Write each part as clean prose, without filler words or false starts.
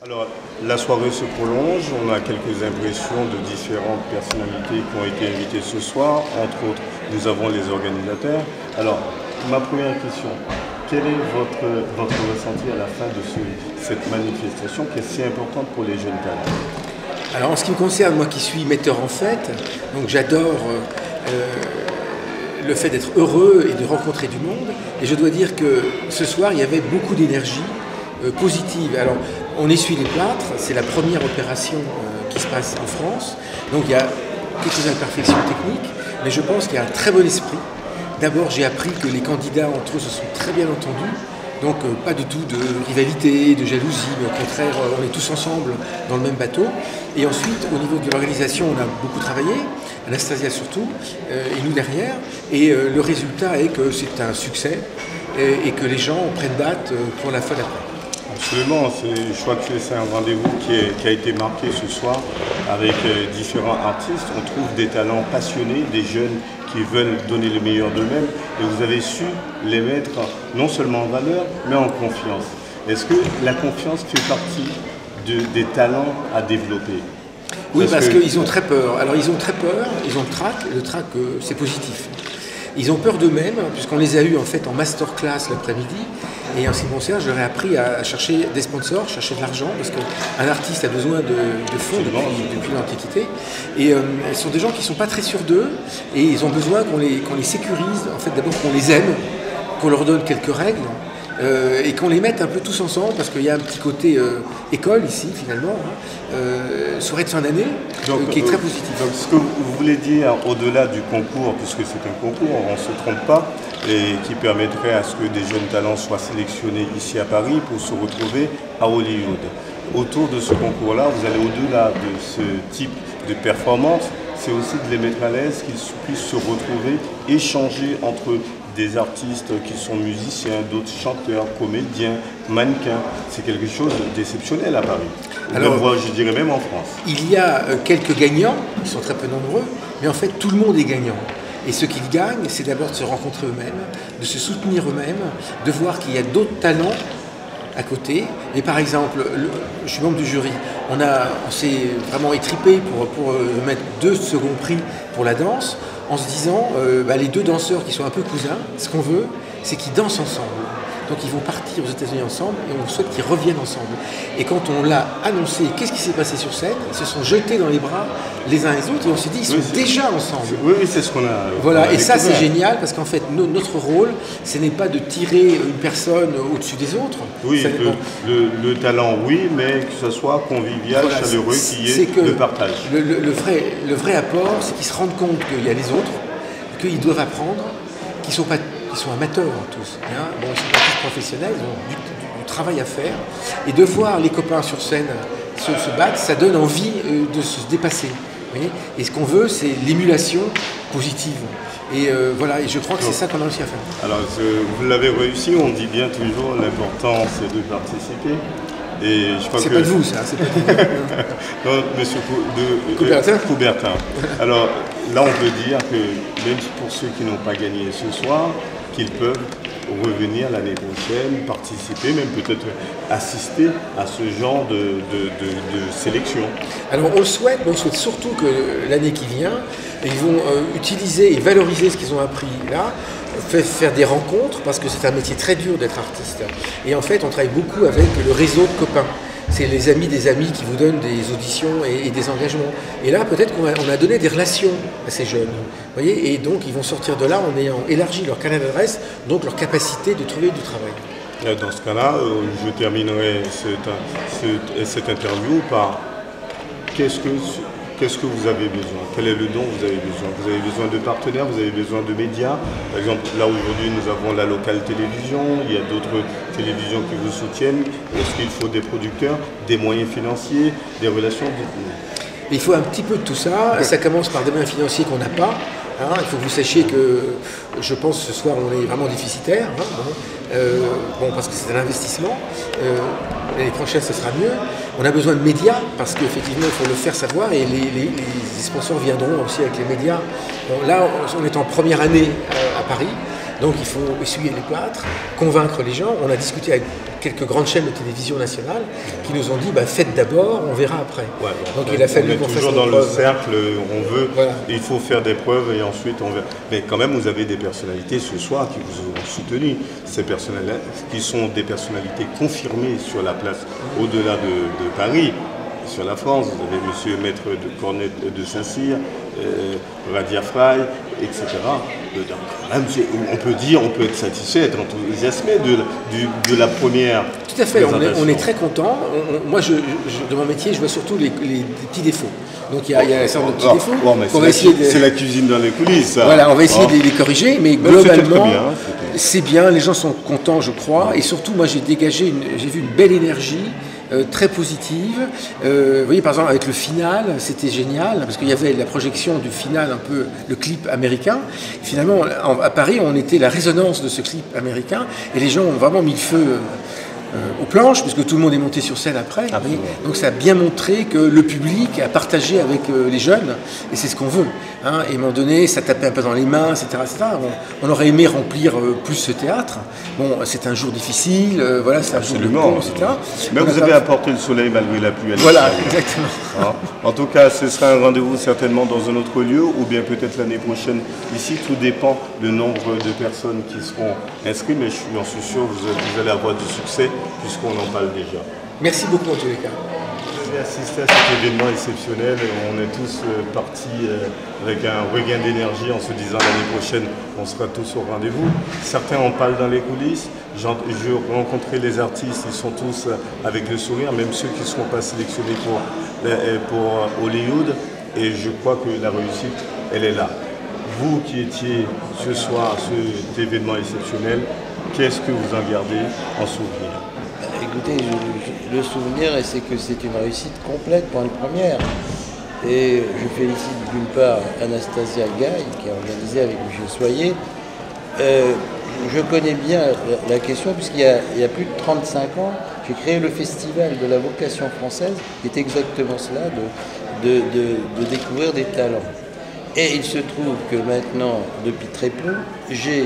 Alors, la soirée se prolonge, on a quelques impressions de différentes personnalités qui ont été invitées ce soir. Entre autres, nous avons les organisateurs. Alors, ma première question, quel est votre ressenti à la fin de cette manifestation qui est si importante pour les jeunes talents? Alors en ce qui me concerne, moi qui suis metteur en fête, donc j'adore le fait d'être heureux et de rencontrer du monde. Et je dois dire que ce soir, il y avait beaucoup d'énergie positive. Alors, on essuie les plâtres, c'est la première opération qui se passe en France. Donc il y a quelques imperfections techniques, mais je pense qu'il y a un très bon esprit. D'abord, j'ai appris que les candidats entre eux se sont très bien entendus. Donc pas du tout de rivalité, de jalousie, mais au contraire, on est tous ensemble dans le même bateau. Et ensuite, au niveau de l'organisation, on a beaucoup travaillé, Anastasia surtout, et nous derrière. Et le résultat est que c'est un succès et que les gens prennent date pour la fin d'après. Absolument, je crois que c'est un rendez-vous qui a été marqué ce soir avec différents artistes. On trouve des talents passionnés, des jeunes qui veulent donner le meilleur d'eux-mêmes et vous avez su les mettre non seulement en valeur, mais en confiance. Est-ce que la confiance fait partie des talents à développer? Oui, parce qu'ils ont très peur. Alors ils ont très peur, ils ont le trac c'est positif. Ils ont peur d'eux-mêmes, puisqu'on les a eus en fait en masterclass l'après-midi. Et en ce qui me concerne, je leur ai appris à chercher des sponsors, chercher de l'argent, parce qu'un artiste a besoin de fonds depuis l'Antiquité. Et ce sont des gens qui ne sont pas très sûrs d'eux, et ils ont besoin qu'on les sécurise, en fait d'abord qu'on les aime, qu'on leur donne quelques règles, et qu'on les mette un peu tous ensemble, parce qu'il y a un petit côté école ici finalement, soirée de fin d'année, qui est très positif. Donc ce que vous voulez dire au-delà du concours, puisque c'est un concours, on ne se trompe pas, et qui permettrait à ce que des jeunes talents soient sélectionnés ici à Paris pour se retrouver à Hollywood. Autour de ce concours-là, vous allez au-delà de ce type de performance, c'est aussi de les mettre à l'aise, qu'ils puissent se retrouver, échanger entre des artistes qui sont musiciens, d'autres chanteurs, comédiens, mannequins. C'est quelque chose d'exceptionnel à Paris. Alors, je dirais même en France. Il y a quelques gagnants, ils sont très peu nombreux, mais en fait tout le monde est gagnant. Et ce qu'ils gagnent, c'est d'abord de se rencontrer eux-mêmes, de se soutenir eux-mêmes, de voir qu'il y a d'autres talents à côté. Et par exemple, je suis membre du jury, on s'est vraiment étripé pour mettre 2 seconds prix pour la danse, en se disant, les 2 danseurs qui sont un peu cousins, ce qu'on veut, c'est qu'ils dansent ensemble. Donc ils vont partir aux États-Unis ensemble et on souhaite qu'ils reviennent ensemble. Et quand on l'a annoncé, qu'est-ce qui s'est passé sur scène? Ils se sont jetés dans les bras les uns les autres et on s'est dit, ils sont déjà ensemble. Oui, c'est ce qu'on a. Voilà, et ça c'est génial parce qu'en fait, notre rôle, ce n'est pas de tirer une personne au-dessus des autres. Oui, le talent, oui, mais que ce soit convivial, chaleureux, qu'il y ait de partage. Le vrai apport, c'est qu'ils se rendent compte qu'il y a les autres, qu'ils doivent apprendre, qu'ils sont amateurs tous. Hein. Bon, ils ne sont pas tous professionnels, ils ont du travail à faire. Et de voir les copains sur scène se battre, ça donne envie de se dépasser. Vous voyez, et ce qu'on veut, c'est l'émulation positive. Et voilà, et je crois que c'est ça qu'on a réussi à faire. Alors, vous l'avez réussi, on dit bien toujours, l'important c'est de participer. Et je crois c'est pas de vous, ça, c'est pas de vous. Non, monsieur Coubertin. Alors, là, on peut dire que même pour ceux qui n'ont pas gagné ce soir, qu'ils peuvent revenir l'année prochaine, participer, même peut-être assister à ce genre de sélection. Alors on le souhaite, mais on souhaite surtout que l'année qui vient, ils vont utiliser et valoriser ce qu'ils ont appris là, faire des rencontres, parce que c'est un métier très dur d'être artiste. Et en fait, on travaille beaucoup avec le réseau de copains. C'est les amis des amis qui vous donnent des auditions et des engagements. Et là, peut-être qu'on a donné des relations à ces jeunes. Vous voyez, et donc, ils vont sortir de là en ayant élargi leur canal d'adresse, donc leur capacité de trouver du travail. Dans ce cas-là, je terminerai cette interview par qu'est-ce que vous avez besoin? Quel est le dont vous avez besoin? Vous avez besoin de partenaires, vous avez besoin de médias. Par exemple, là aujourd'hui, nous avons la locale télévision, il y a d'autres télévisions qui vous soutiennent. Est-ce qu'il faut des producteurs, des moyens financiers, des relations? Il faut un petit peu de tout ça. Ça commence par des moyens financiers qu'on n'a pas. Hein. Il faut que vous sachiez que, je pense, ce soir, on est vraiment déficitaire. Hein. Parce que c'est un investissement. L'année prochaine, ce sera mieux. On a besoin de médias, parce qu'effectivement, il faut le faire savoir, et les sponsors viendront aussi avec les médias. Bon, là, on est en première année à Paris, donc il faut essuyer les plâtres, convaincre les gens. On a discuté avec quelques grandes chaînes de télévision nationales qui nous ont dit faites d'abord, on verra après. Ouais, donc il a fallu qu'on fasse toujours dans le cercle, on veut, voilà. Il faut faire des preuves et ensuite on verra. Mais quand même, vous avez des personnalités ce soir qui vous ont soutenu. Ces personnalités qui sont des personnalités confirmées sur la place au-delà de Paris. Sur la France, vous avez Monsieur Maître de Cornet de Saint-Cyr, Radia Fry, etc. Donc, même, on peut être satisfait, être enthousiasmé de la première. Tout à fait, on est très content. Moi, de mon métier, je vois surtout les petits défauts. Donc il y a un certain nombre de petits défauts. C'est la cuisine dans les coulisses. Ça. Voilà, on va essayer de les corriger, mais globalement, c'est bien, les gens sont contents, je crois. Et surtout, moi, j'ai vu une belle énergie. Très positive. Vous voyez, par exemple, avec le final, c'était génial, parce qu'il y avait la projection du final, un peu le clip américain. Finalement, à Paris, on était la résonance de ce clip américain, et les gens ont vraiment mis le feu aux planches, puisque tout le monde est monté sur scène après. Donc ça a bien montré que le public a partagé avec les jeunes, et c'est ce qu'on veut. Et à un moment donné, ça tapait un peu dans les mains, etc. On aurait aimé remplir plus ce théâtre. Bon, c'est un jour difficile, voilà, c'est un jour de pont, etc. Mais vous avez apporté le soleil malgré la pluie. Voilà, exactement. En tout cas, ce sera un rendez-vous certainement dans un autre lieu, ou bien peut-être l'année prochaine ici. Tout dépend du nombre de personnes qui seront inscrites, mais j'en suis sûr que vous allez avoir du succès, puisqu'on en parle déjà. Merci beaucoup en tous les cas. J'ai assisté à cet événement exceptionnel. On est tous partis avec un regain d'énergie en se disant l'année prochaine, on sera tous au rendez-vous. Certains en parlent dans les coulisses. J'ai rencontré les artistes, ils sont tous avec le sourire, même ceux qui ne seront pas sélectionnés pour Hollywood. Et je crois que la réussite, elle est là. Vous qui étiez ce soir à cet événement exceptionnel, qu'est-ce que vous en gardez en souvenir? Écoutez, le souvenir, c'est que c'est une réussite complète pour une première. Et je félicite d'une part Anastasia Gaille, qui a organisé avec Michel Soyer. Je connais bien la question, puisqu'il y a plus de 35 ans, j'ai créé le festival de la vocation française, qui est exactement cela, de découvrir des talents. Et il se trouve que maintenant, depuis très peu, je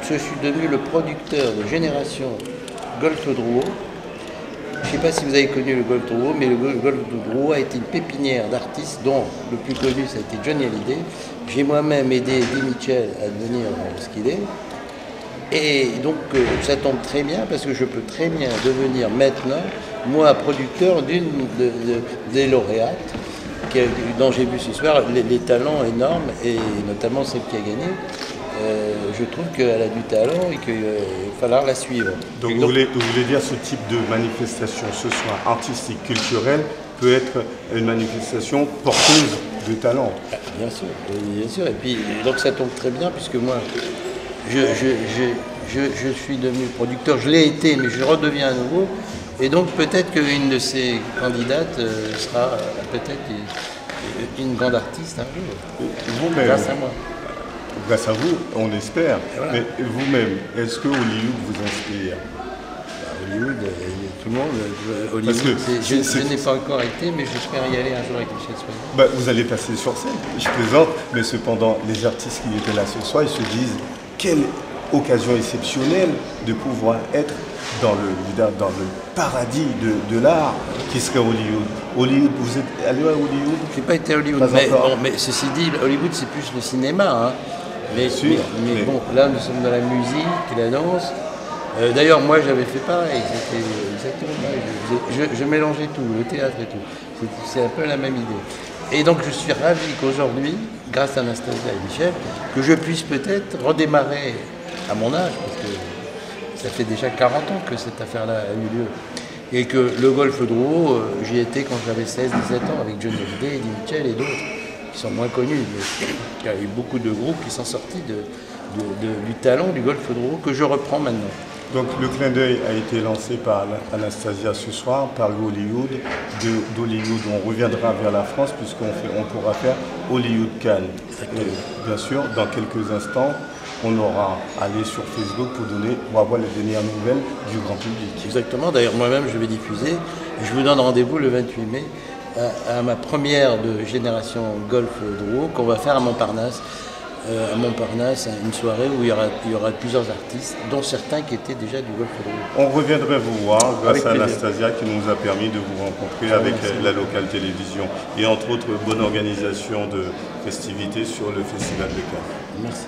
suis devenu le producteur de Génération Golf Drouot. Je ne sais pas si vous avez connu le Golf Drouot, mais le Golf Drouot a été une pépinière d'artistes, dont le plus connu, ça a été Johnny Hallyday. J'ai moi-même aidé Eddie Mitchell à devenir ce qu'il est. Et donc, ça tombe très bien, parce que je peux très bien devenir maintenant, moi, producteur d'une des lauréates, dont j'ai vu ce soir les talents énormes, et notamment celle qui a gagné. Je trouve qu'elle a du talent et qu'il va falloir la suivre. Donc vous voulez dire ce type de manifestation ce soir artistique, culturelle, peut être une manifestation porteuse de talent? Bien sûr. Et puis donc ça tombe très bien, puisque moi je suis devenu producteur, je l'ai été, mais je redeviens à nouveau. Et donc peut-être qu'une de ces candidates sera peut-être une grande artiste un jour. Vous-même, grâce à moi. Grâce à vous, on espère. Voilà. Mais vous-même, est-ce que Hollywood vous inspire? Hollywood, tout le monde. Hollywood, je n'ai pas encore été, mais j'espère y aller un jour avec Michel Soyer. Vous allez passer sur scène, je plaisante, mais cependant, les artistes qui étaient là ce soir, ils se disent quelle occasion exceptionnelle de pouvoir être dans le paradis de l'art qui serait Hollywood. Hollywood, vous êtes allé à Hollywood? Je n'ai pas été à Hollywood, mais ceci dit, Hollywood c'est plus le cinéma. Mais bon, là nous sommes dans la musique, la danse. D'ailleurs, moi j'avais fait pareil, c'était exactement pareil. Je mélangeais tout, le théâtre et tout. C'est un peu la même idée. Et donc je suis ravi qu'aujourd'hui, grâce à Anastasia et Michel, que je puisse peut-être redémarrer à mon âge, parce que ça fait déjà 40 ans que cette affaire-là a eu lieu. Et que le Golf Drouot, j'y étais quand j'avais 16-17 ans, avec Johnny Hallyday, Eddie Mitchell et d'autres, qui sont moins connus. Mais il y a eu beaucoup de groupes qui sont sortis du talent du Golf Drouot, que je reprends maintenant. Donc le clin d'œil a été lancé par Anastasia ce soir, par Hollywood. D'Hollywood, on reviendra vers la France, puisqu'on pourra faire Hollywood Cannes. Bien sûr, dans quelques instants, on aura allé sur Facebook pour avoir les dernières nouvelles du grand public. Exactement, d'ailleurs moi-même je vais diffuser. Je vous donne rendez-vous le 28 mai à ma première de Génération Golf Drouot qu'on va faire à Montparnasse. à Montparnasse une soirée où il y aura plusieurs artistes, dont certains qui étaient déjà du Golfe de Rouge. On reviendrait vous voir grâce Avec à plaisir. Anastasia qui nous a permis de vous rencontrer avec la locale télévision et entre autres bonne organisation de festivités sur le Festival de Cannes. Merci.